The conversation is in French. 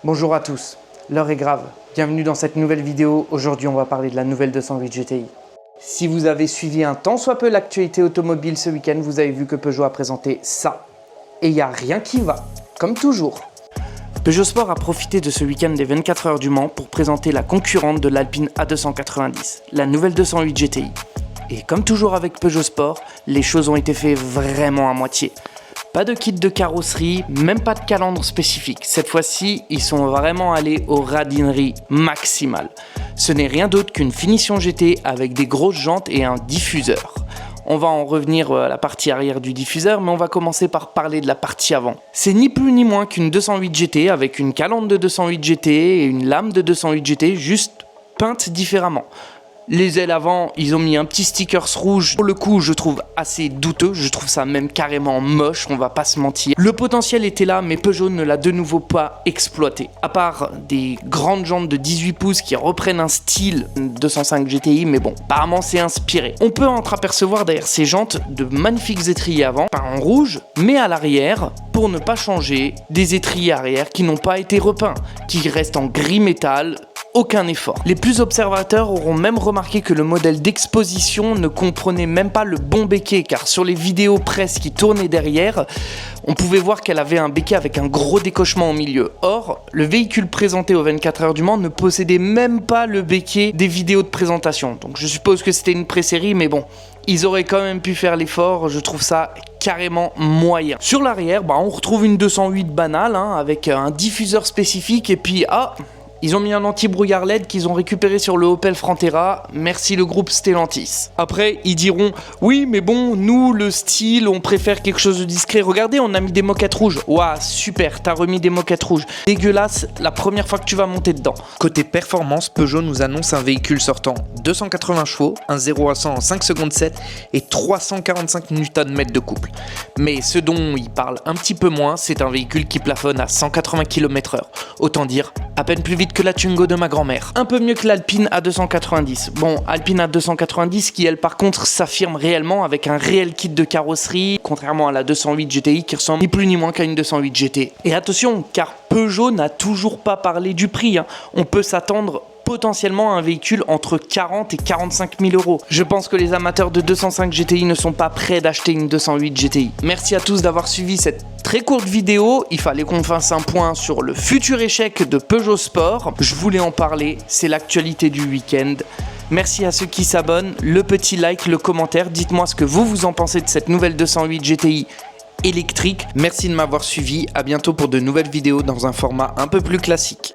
Bonjour à tous, l'heure est grave. Bienvenue dans cette nouvelle vidéo. Aujourd'hui, on va parler de la nouvelle 208 GTI. Si vous avez suivi un tant soit peu l'actualité automobile ce week-end, vous avez vu que Peugeot a présenté ça. Et il n'y a rien qui va, comme toujours. Peugeot Sport a profité de ce week-end des 24 heures du Mans pour présenter la concurrente de l'Alpine A290, la nouvelle 208 GTI. Et comme toujours avec Peugeot Sport, les choses ont été faites vraiment à moitié. Pas de kit de carrosserie, même pas de calandre spécifique. Cette fois-ci, ils sont vraiment allés aux radineries maximales. Ce n'est rien d'autre qu'une finition GT avec des grosses jantes et un diffuseur. On va en revenir à la partie arrière du diffuseur, mais on va commencer par parler de la partie avant. C'est ni plus ni moins qu'une 208 GT avec une calandre de 208 GT et une lame de 208 GT, juste peintes différemment. Les ailes avant, ils ont mis un petit stickers rouge. Pour le coup, je trouve assez douteux. Je trouve ça même carrément moche, on va pas se mentir. Le potentiel était là, mais Peugeot ne l'a de nouveau pas exploité. À part des grandes jantes de 18 pouces qui reprennent un style 205 GTI, mais bon, apparemment c'est inspiré. On peut entreapercevoir derrière ces jantes de magnifiques étriers avant, peints en rouge, mais à l'arrière, pour ne pas changer, des étriers arrière qui n'ont pas été repeints, qui restent en gris métal. Aucun effort. Les plus observateurs auront même remarqué que le modèle d'exposition ne comprenait même pas le bon béquet, car sur les vidéos presse qui tournaient derrière, on pouvait voir qu'elle avait un béquet avec un gros décochement au milieu. Or, le véhicule présenté aux 24 heures du Mans ne possédait même pas le béquet des vidéos de présentation. Donc je suppose que c'était une pré-série, mais bon, ils auraient quand même pu faire l'effort, je trouve ça carrément moyen. Sur l'arrière, on retrouve une 208 banale, avec un diffuseur spécifique, et puis ils ont mis un anti-brouillard LED qu'ils ont récupéré sur le Opel Frontera, merci le groupe Stellantis. Après, ils diront, oui mais bon, nous le style, on préfère quelque chose de discret. Regardez, on a mis des moquettes rouges. Ouah, super, t'as remis des moquettes rouges. Dégueulasse, la première fois que tu vas monter dedans. Côté performance, Peugeot nous annonce un véhicule sortant 280 chevaux, un 0 à 100 en 5 secondes 7 et 345 Nm de couple. Mais ce dont il parle un petit peu moins, c'est un véhicule qui plafonne à 180 km/h. Autant dire, à peine plus vite que la Twingo de ma grand-mère. Un peu mieux que l'Alpine A290. Bon, Alpine A290 qui elle par contre s'affirme réellement avec un réel kit de carrosserie, contrairement à la 208 GTI qui ressemble ni plus ni moins qu'à une 208 GT. Et attention, car Peugeot n'a toujours pas parlé du prix. On peut s'attendre potentiellement un véhicule entre 40 et 45 000 euros. Je pense que les amateurs de 205 GTI ne sont pas prêts d'acheter une 208 GTI. Merci à tous d'avoir suivi cette très courte vidéo. Il fallait qu'on fasse un point sur le futur échec de Peugeot Sport. Je voulais en parler, c'est l'actualité du week-end. Merci à ceux qui s'abonnent, le petit like, le commentaire. Dites-moi ce que vous en pensez de cette nouvelle 208 GTI électrique. Merci de m'avoir suivi. À bientôt pour de nouvelles vidéos dans un format un peu plus classique.